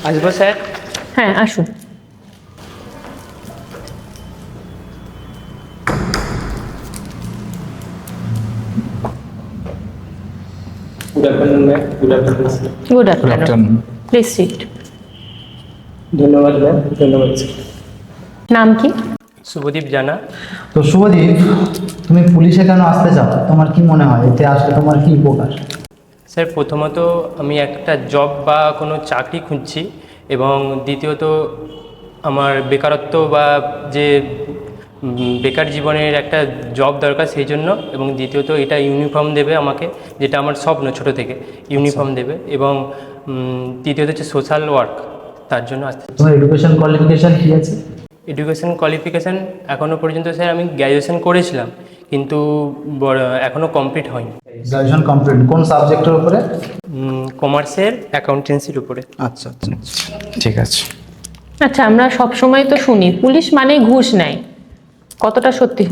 আসবো স্যার? হ্যাঁ আসুন। Good afternoon ma'am. Good afternoon sir. Good afternoon, please sit. ধন্যবাদ ম্যাম, ধন্যবাদ স্যার। নাম কি? শুভদীপ জানা। তো শুভদীপ, তুমি পুলিশে কেন আসতে চাও? তোমার কি মনে হয় এতে আসলে তোমার কি উপকার? স্যার প্রথমত আমি একটা জব বা কোনো চাকরি খুঁজছি, এবং দ্বিতীয়ত আমার বেকারত্ব বা যে বেকার জীবনের একটা জব দরকার সেই জন্য, এবং দ্বিতীয়ত এটা ইউনিফর্ম দেবে আমাকে, যেটা আমার স্বপ্ন ছোটো থেকে ইউনিফর্ম দেবে, এবং তৃতীয়ত হচ্ছে সোশ্যাল ওয়ার্ক, তার জন্য আসতে। তোমার এডুকেশন কোয়ালিফিকেশন কি আছে? এডুকেশন কোয়ালিফিকেশান এখনও পর্যন্ত স্যার আমি গ্র্যাজুয়েশন করেছিলাম, কিন্তু এখনও কমপ্লিট হয়নি। গ্রাজুয়েশন কমপ্লিট কোন সাবজেক্টের উপরে? কমার্সের অ্যাকাউন্টেন্সির উপরে। আচ্ছা আচ্ছা, ঠিক আছে। আচ্ছা, আমরা সব সময় তো শুনি পুলিশ মানে ঘুষ নেয়, কতটা সত্যি?